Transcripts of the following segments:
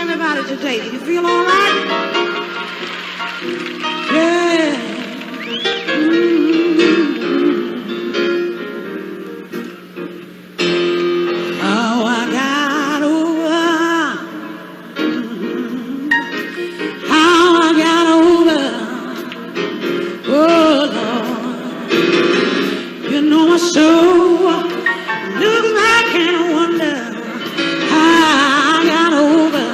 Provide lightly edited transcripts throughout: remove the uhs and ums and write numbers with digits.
everybody today? Do you feel all right? Yeah. How I got over. How I got over. Oh Lord, you know my soul. Look back and wonder how I got over.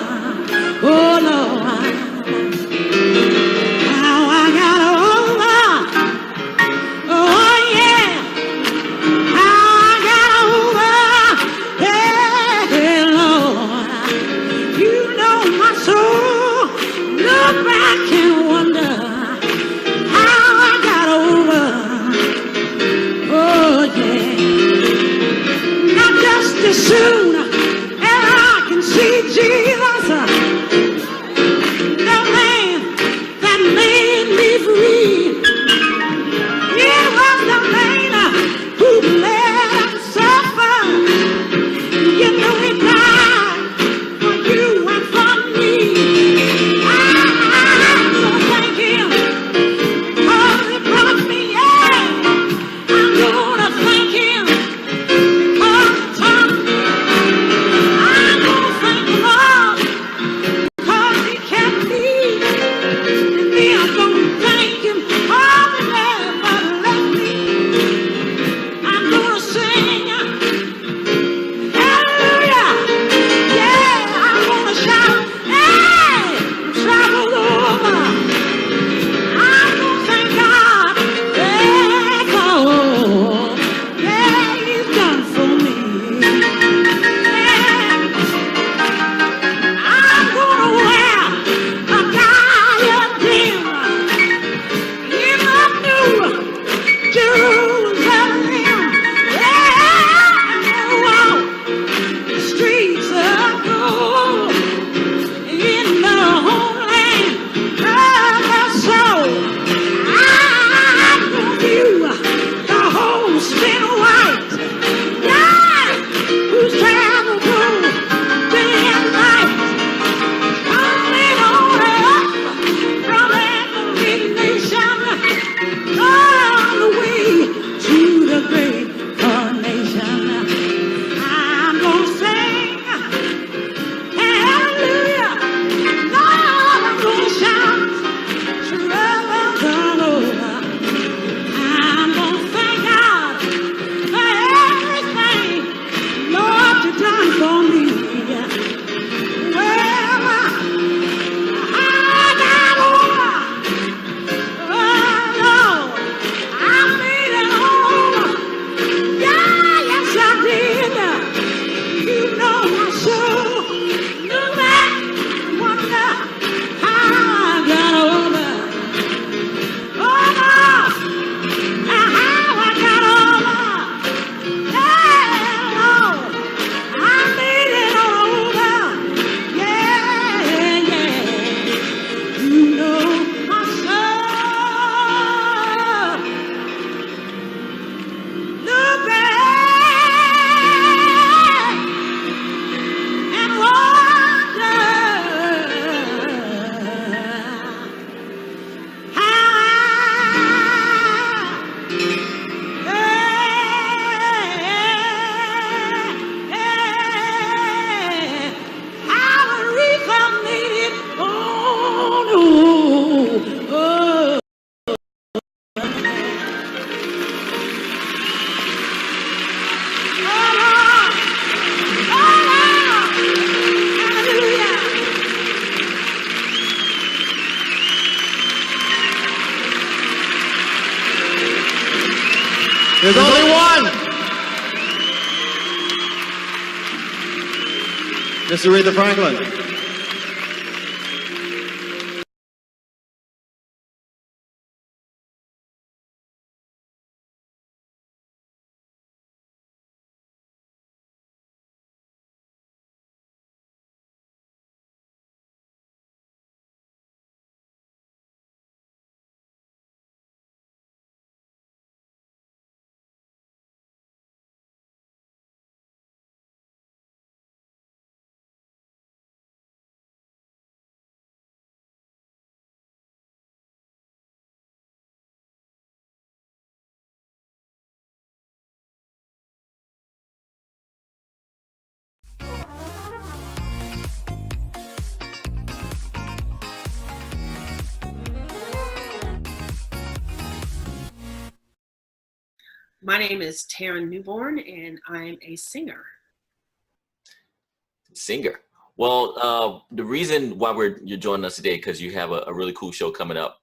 Oh Lord, how I got over. Oh yeah, how I got over. Yeah, Lord, you know my soul. Look back and wonder how I got over. Oh yeah. Just as soon as I can see Jesus, the man that made me free. It was the man who bled and suffered. You know he died for you and for me. I'm gonna thank him 'cause he brought me out. I'm gonna thank him. There's only one. Miss Aretha Franklin. My name is Taryn Newborne, and I'm a singer. Singer. Well, the reason why you're joining us today because you have a really cool show coming up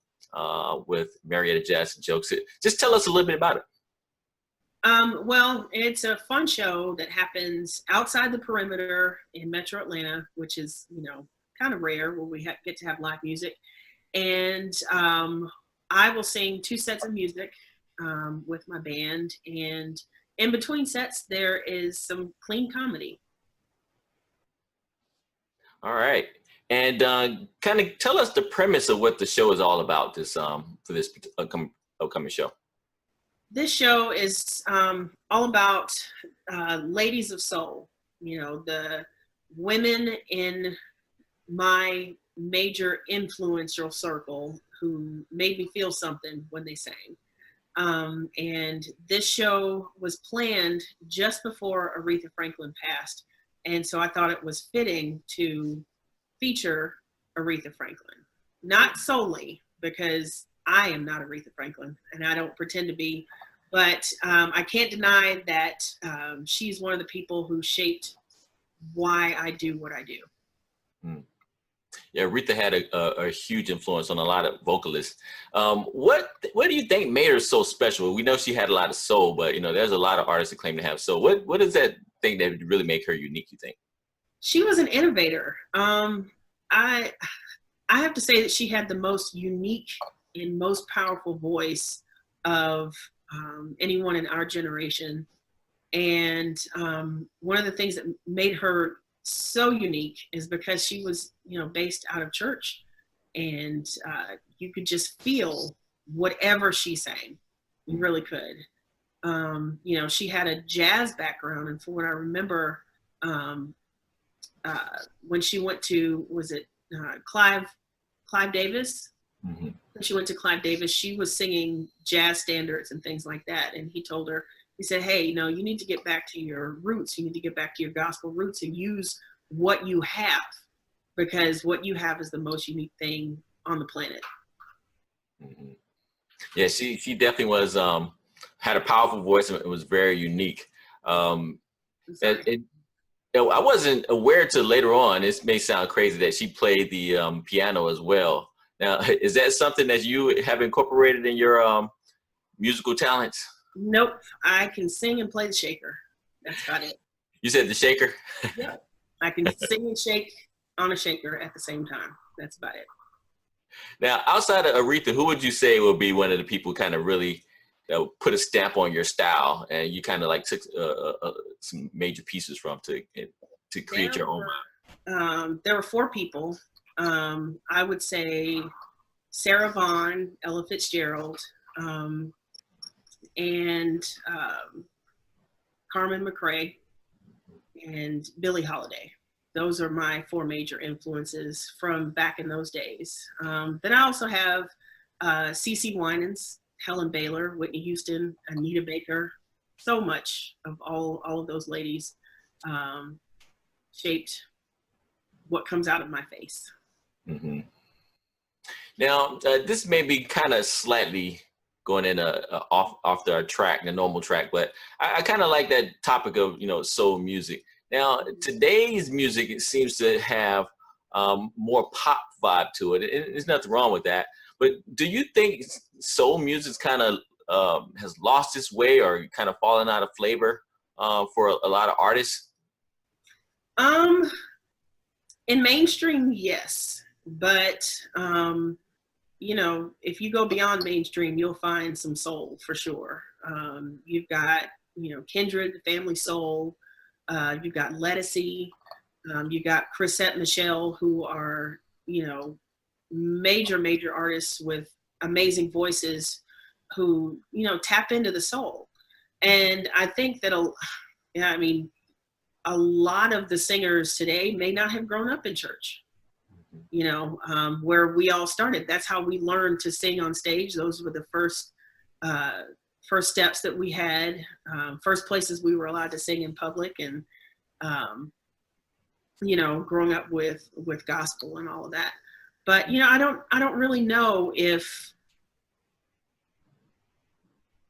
with Marietta Jazz and Jokes. Just tell us a little bit about it. Well, it's a fun show that happens outside the perimeter in Metro Atlanta, which is, kind of rare where we get to have live music. And I will sing 2 sets of music with my band. And in between sets, there is some clean comedy. All right. And kind of tell us the premise of what the show is all about for this upcoming show. This show is all about ladies of soul, the women in my major influential circle who made me feel something when they sang. And this show was planned just before Aretha Franklin passed. And so I thought it was fitting to feature Aretha Franklin, not solely because I am not Aretha Franklin and I don't pretend to be, but I can't deny that she's one of the people who shaped why I do what I do. Yeah, Aretha had a huge influence on a lot of vocalists. What do you think made her so special? We know she had a lot of soul, but there's a lot of artists that claim to have soul. What is that thing that really make her unique, you think? She was an innovator. I have to say that she had the most unique and most powerful voice of anyone in our generation. And one of the things that made her so unique is because she was, based out of church, and you could just feel whatever she sang. You really could. She had a jazz background, and from what I remember, when she went to, was it Clive Davis? Mm-hmm. When she went to Clive Davis, she was singing jazz standards and things like that. And he told her, he said, hey, you need to get back to your roots. You need to get back to your gospel roots and use what you have, because what you have is the most unique thing on the planet. Mm-hmm. Yeah, she definitely was, had a powerful voice and it was very unique. I wasn't aware till later on, this may sound crazy, that she played the piano as well. Now, is that something that you have incorporated in your musical talents? Nope, I can sing and play the shaker. That's about it. You said the shaker? Yeah, I can sing and shake on a shaker at the same time. That's about it. Now, outside of Aretha, who would you say would be one of the people kind of really put a stamp on your style, and you kind of like took some major pieces from to create your own? There were 4 people. I would say Sarah Vaughan, Ella Fitzgerald, and Carmen McRae, and Billie Holiday. Those are my 4 major influences from back in those days. Then I also have CeCe Winans, Helen Baylor, Whitney Houston, Anita Baker. So much of all of those ladies shaped what comes out of my face. Mm-hmm. Now, this may be kind of slightly going in off the track, the normal track, but I kind of like that topic of soul music. Now, today's music, it seems to have more pop vibe to it. There's nothing wrong with that. But do you think soul music's kind of has lost its way or kind of fallen out of flavor for a lot of artists? In mainstream, yes. But, if you go beyond mainstream, you'll find some soul for sure. You've got, Kindred, the Family Soul. You've got Lettucey. You've got Chrisette Michele, who are, major artists with amazing voices who, tap into the soul. And I think that, a lot of the singers today may not have grown up in church, where we all started. That's how we learned to sing on stage. Those were the first steps that we had, first places we were allowed to sing in public, and, growing up with gospel and all of that. But, I don't really know if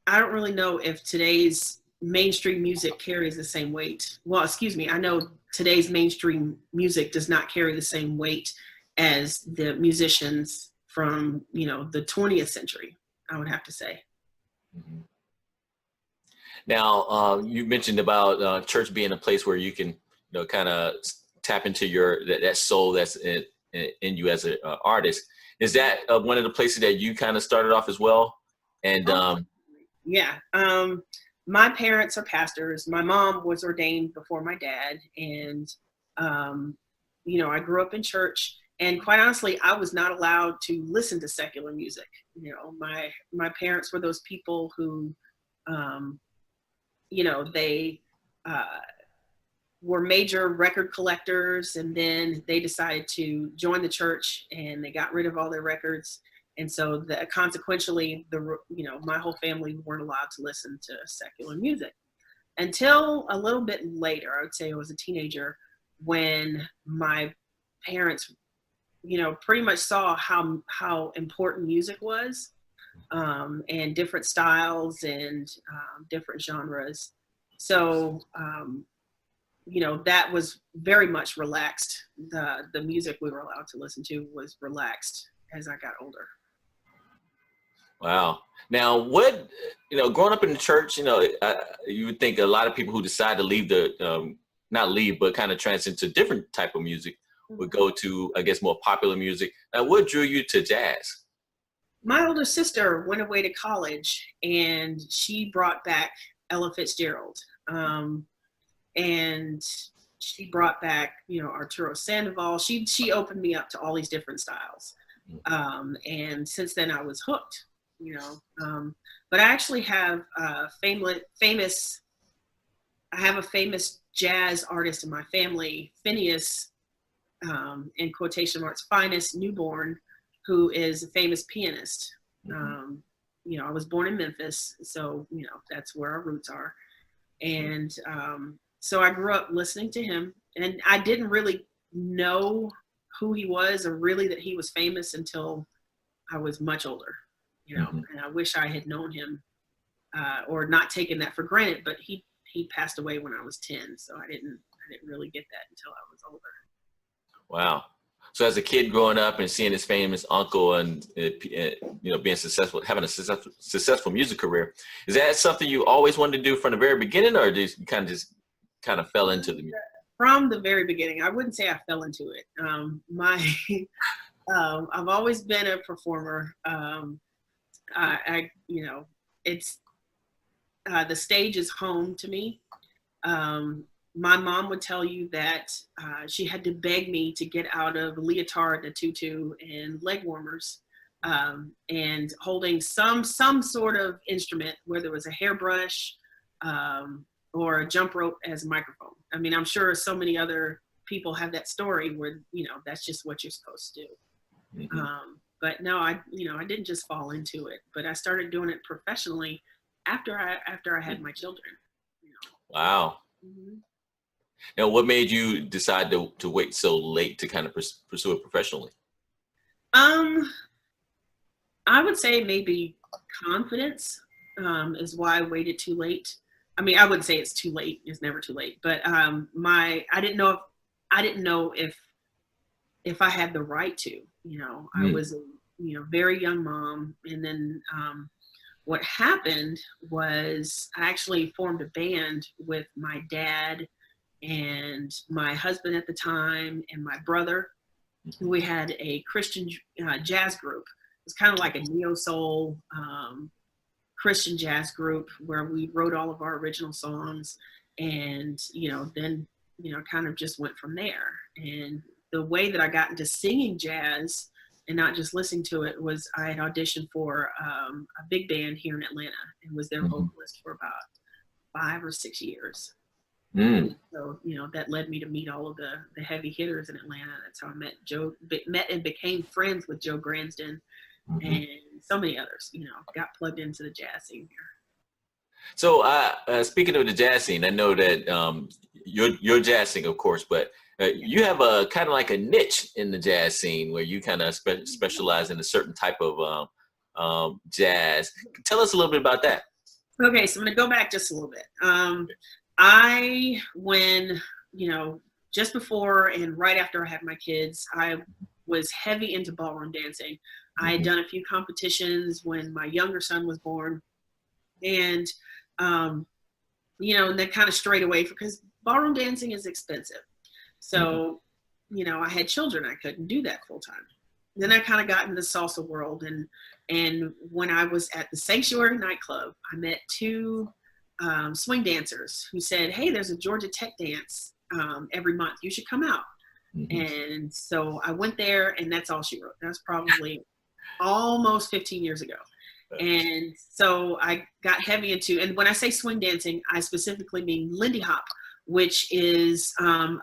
I don't really know if today's mainstream music carries the same weight. Well, excuse me, I know today's mainstream music does not carry the same weight as the musicians from, the 20th century, I would have to say. Mm-hmm. Now, you mentioned about church being a place where you can, kind of tap into that soul that's in you as an artist. Is that one of the places that you kind of started off as well? And yeah, my parents are pastors. My mom was ordained before my dad, and I grew up in church. And quite honestly, I was not allowed to listen to secular music. My parents were those people who, they were major record collectors, and then they decided to join the church, and they got rid of all their records. And so consequentially, my whole family weren't allowed to listen to secular music until a little bit later. I would say I was a teenager when my parents, pretty much saw how important music was, and different styles and different genres. So, that was very much relaxed. The music we were allowed to listen to was relaxed as I got older. Wow. Now, what, growing up in the church, you would think a lot of people who decide to leave not leave, but kind of transition to different type of music would go to, I guess, more popular music. Now, what drew you to jazz? My older sister went away to college, and she brought back Ella Fitzgerald. And she brought back, Arturo Sandoval. She opened me up to all these different styles. And since then I was hooked, but I actually have a famous jazz artist in my family, Phineas, in quotation marks, finest Newborne, who is a famous pianist. I was born in Memphis, so, that's where our roots are. And so I grew up listening to him, and I didn't really know who he was or really that he was famous until I was much older, and I wish I had known him or not taken that for granted, but he passed away when I was 10. So I didn't really get that until I was older. Wow. So as a kid growing up and seeing his famous uncle and, being successful, having a successful music career, is that something you always wanted to do from the very beginning, or did you kind of fell into the music? From the very beginning. I wouldn't say I fell into it. I've always been a performer. It's the stage is home to me. My mom would tell you that she had to beg me to get out of a leotard, a tutu, and leg warmers, and holding some sort of instrument, whether it was a hairbrush or a jump rope as a microphone. I mean, I'm sure so many other people have that story where, that's just what you're supposed to do. But no, I didn't just fall into it, but I started doing it professionally after I had my children. Wow. Now, what made you decide to wait so late to kind of pursue it professionally? I would say maybe confidence is why I waited too late. I mean, I wouldn't say it's too late. It's never too late. But I didn't know if I had the right to. I was a very young mom, and then what happened was I actually formed a band with my dad and my husband at the time and my brother. We had a Christian jazz group. It's kind of like a neo-soul Christian jazz group where we wrote all of our original songs, and then kind of just went from there. And the way that I got into singing jazz and not just listening to it was I had auditioned for a big band here in Atlanta and was their vocalist for about 5 or 6 years. So, that led me to meet all of the heavy hitters in Atlanta. That's how I met and became friends with Joe Gransden and so many others, got plugged into the jazz scene here. So speaking of the jazz scene, I know that you're jazz singer, of course, but you have a kind of like a niche in the jazz scene where you kind of specialize in a certain type of jazz. Tell us a little bit about that. Okay, so I'm gonna go back just a little bit. When, just before and right after I had my kids, I was heavy into ballroom dancing. I had done a few competitions when my younger son was born, and and then kind of strayed away because ballroom dancing is expensive. So, I had children, I couldn't do that full time. Then I kind of got in the salsa world, and when I was at the Sanctuary nightclub, I met two swing dancers who said, "Hey, there's a Georgia Tech dance every month. You should come out." And so I went there, and that's all she wrote. That was probably almost 15 years ago. And so I got heavy into, and when I say swing dancing, I specifically mean Lindy Hop, which is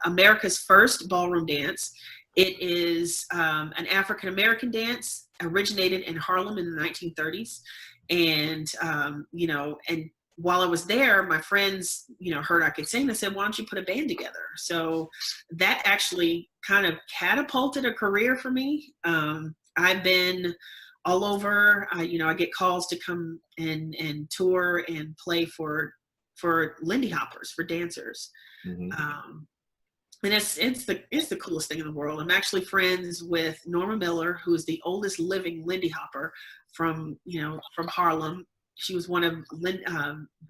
America's first ballroom dance. It is an African-American dance, originated in Harlem in the 1930s. And, and while I was there, my friends, heard I could sing. They said, "Why don't you put a band together?" So that actually kind of catapulted a career for me. I've been all over. I get calls to come and tour and play for Lindy Hoppers, for dancers. And it's the coolest thing in the world. I'm actually friends with Norma Miller, who is the oldest living Lindy Hopper from Harlem. She was one of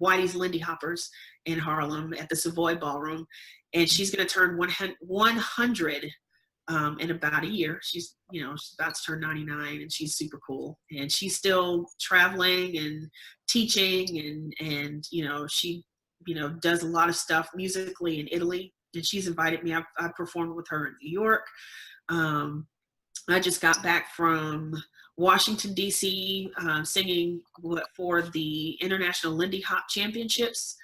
Whitey's Lindy Hoppers in Harlem at the Savoy Ballroom, and she's going to turn 100 in about a year. She's about to turn 99, and she's super cool. And she's still traveling and teaching, and she does a lot of stuff musically in Italy. And she's invited me. I performed with her in New York. I just got back from Washington, D.C., singing for the International Lindy Hop Championships.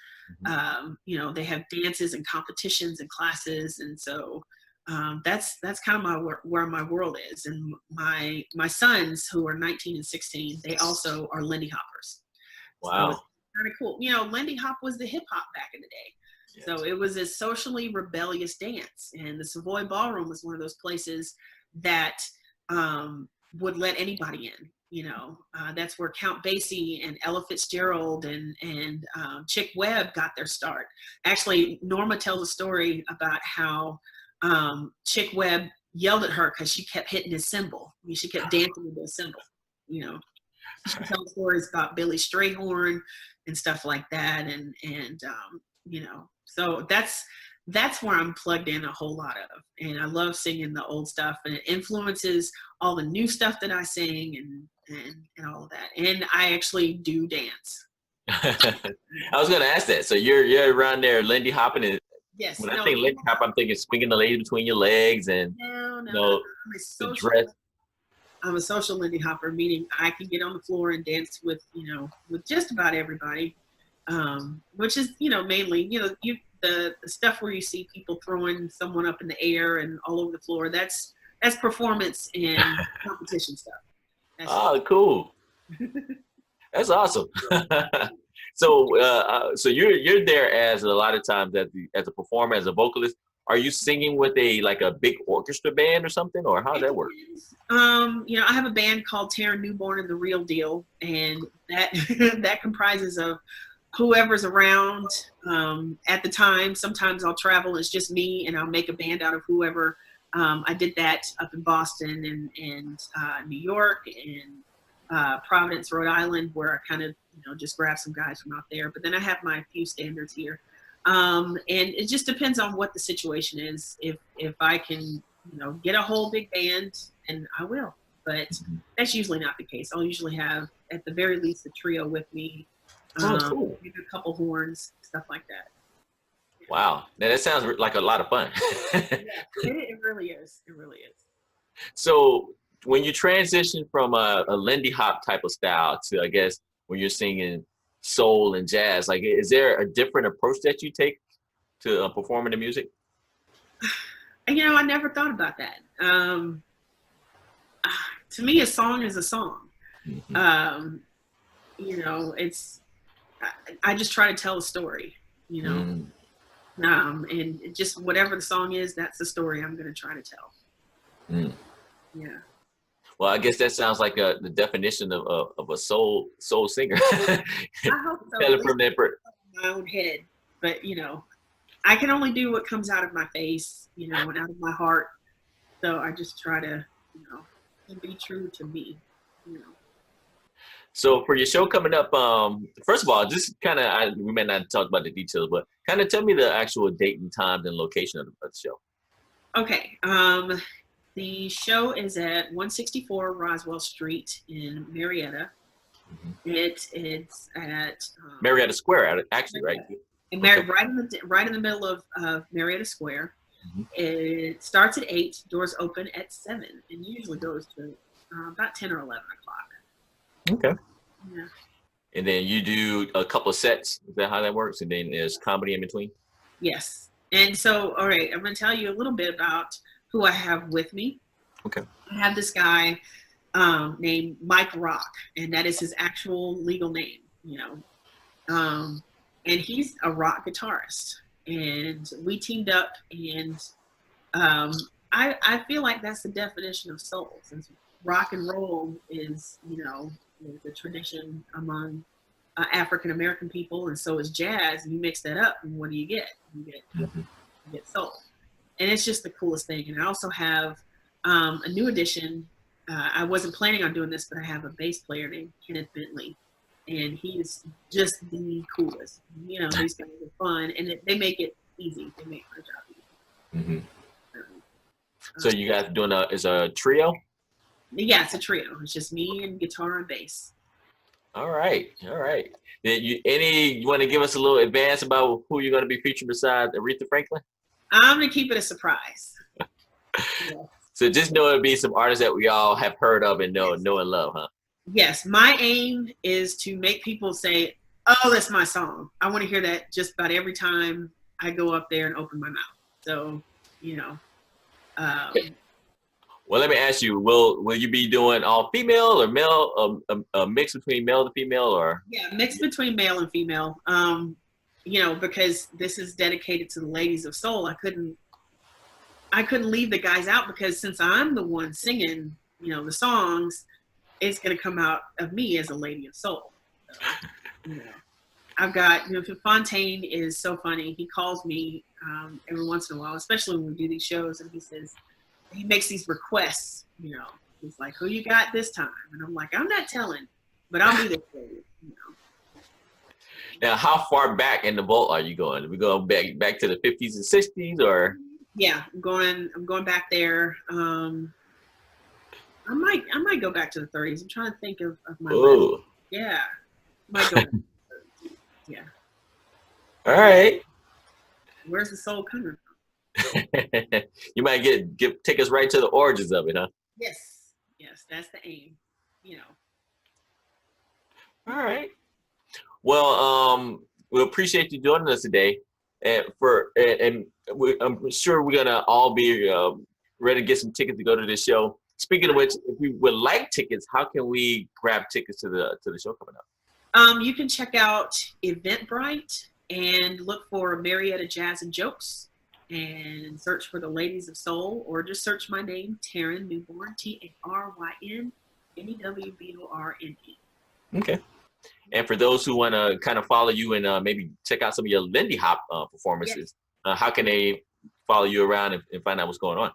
They have dances and competitions and classes. And so that's kind of where my world is. And my sons, who are 19 and 16, they also are Lindy Hoppers. Wow. So it's kind of cool. Lindy Hop was the hip hop back in the day. Yes. So it was a socially rebellious dance. And the Savoy Ballroom was one of those places that would let anybody in. That's where Count Basie and Ella Fitzgerald and Chick Webb got their start. Actually, Norma tells a story about how Chick Webb yelled at her because she kept hitting his cymbal. She kept dancing with his cymbal. She tells stories about Billy Strayhorn and stuff like that, and so that's where I'm plugged in a whole lot of. And I love singing the old stuff, and it influences all the new stuff that I sing and all of that. And I actually do dance. I was going to ask that. So you're around there Lindy hopping, and yes. When I think Lindy hop, I'm thinking swinging the lady between your legs and the dress. I'm a social Lindy hopper, meaning I can get on the floor and dance with just about everybody. Which is, mainly, the stuff where you see people throwing someone up in the air and all over the floor. That's performance and competition stuff. Cool. That's awesome. So you're there as a lot of times as a performer, as a vocalist. Are you singing with a big orchestra band or something, or how does that work? I have a band called Taryn Newborne and the Real Deal, and that comprises of whoever's around at the time. Sometimes I'll travel, it's just me, and I'll make a band out of whoever. I did that up in Boston and New York and Providence, Rhode Island, where I kind of just grab some guys from out there. But then I have my few standards here. And it just depends on what the situation is. If I can, get a whole big band, and I will. But that's usually not the case. I'll usually have, at the very least, a trio with me. Cool. Maybe a couple horns, stuff like that. Wow. Now that sounds like a lot of fun. It really is. It really is. So when you transition from a Lindy Hop type of style to, I guess, when you're singing soul and jazz, is there a different approach that you take to performing the music? I never thought about that. To me, a song is a song. It's, I just try to tell a story, and just whatever the song is, that's the story I'm going to try to tell. Yeah. Well, I guess that sounds like the definition of a soul singer. I hope so. Tell it from that My own head, but I can only do what comes out of my face, and out of my heart. So I just try to, be true to me. So for your show coming up, first of all, just kind of, we may not talk about the details, but kind of tell me the actual date and time and location of the show. Okay. The show is at 164 Roswell Street in Marietta. It's at Marietta Square, actually, right? And right in the middle of Marietta Square. It starts at 8. Doors open at 7, and usually goes to about 10 or 11 o'clock. Okay. Yeah. And then you do a couple of sets. Is that how that works? And then there's comedy in between? Yes. And so, all right, I'm going to tell you a little bit about who I have with me. Okay. I have this guy named Mike Rock, and that is his actual legal name, and he's a rock guitarist. And we teamed up, and I feel like that's the definition of soul, since rock and roll is, the tradition among African American people, and so is jazz. And you mix that up, and what do you get? You get soul, and it's just the coolest thing. And I also have a new addition. I wasn't planning on doing this, but I have a bass player named Kenneth Bentley, and he is just the coolest. These guys are fun, and they make it easy. They make my job easy. So you guys doing is a trio? Yeah, it's a trio. It's just me and guitar and bass. All right. Then you want to give us a little advance about who you're going to be featuring besides Aretha Franklin? I'm going to keep it a surprise. Yeah. So just know it'll be some artists that we all have heard of and know and love, huh? Yes. My aim is to make people say, oh, that's my song. I want to hear that just about every time I go up there and open my mouth. So, well, let me ask you, will you be doing all female or male, a mix between male and female, or? Yeah, mix between male and female. Because this is dedicated to the ladies of soul, I couldn't leave the guys out, because since I'm the one singing, the songs, it's going to come out of me as a lady of soul. So, I've got, Fontaine is so funny. He calls me every once in a while, especially when we do these shows, and he makes these requests, He's like, who you got this time? And I'm like, I'm not telling, but I'll be there for you, Now, how far back in the vault are you going? Are we going back to the 50s and 60s, or? Yeah, I'm going back there. I might go back to the 30s. I'm trying to think of my list. Yeah. Might go back to the 30s. Yeah. All right. Where's the soul coming from? You might take us right to the origins of it, huh? Yes, that's the aim. All right. Well, we appreciate you joining us today, I'm sure we're gonna all be ready to get some tickets to go to this show. Speaking of which, if we would like tickets, how can we grab tickets to the show coming up? You can check out Eventbrite and look for Marietta Jazz and Jokes, and search for the Ladies of Soul, or just search my name, Taryn Newborne, TarynNewborne. Okay. And for those who want to kind of follow you and maybe check out some of your Lindy Hop performances, how can they follow you around and find out what's going on?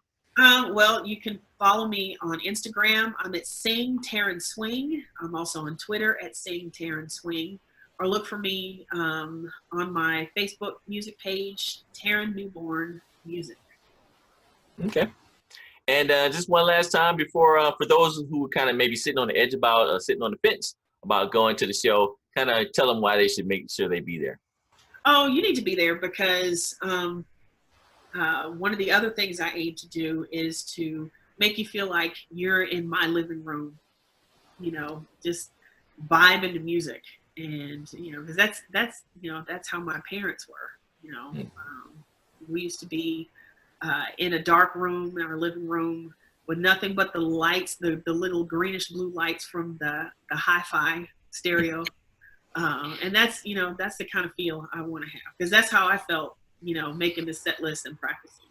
Well, you can follow me on Instagram. I'm at Sing Taryn Swing. I'm also on Twitter at Sing Taryn Swing. Or look for me on my Facebook music page, Taryn Newborne Music. Okay. And just one last time before, for those who are kind of maybe sitting on the edge about, sitting on the fence about going to the show, kind of tell them why they should make sure they be there. Oh, you need to be there because one of the other things I aim to do is to make you feel like you're in my living room, just vibe into music. And, because that's how my parents were, we used to be in a dark room in our living room with nothing but the lights, the little greenish blue lights from the hi-fi stereo. And that's the kind of feel I want to have, because that's how I felt, making the set list and practicing.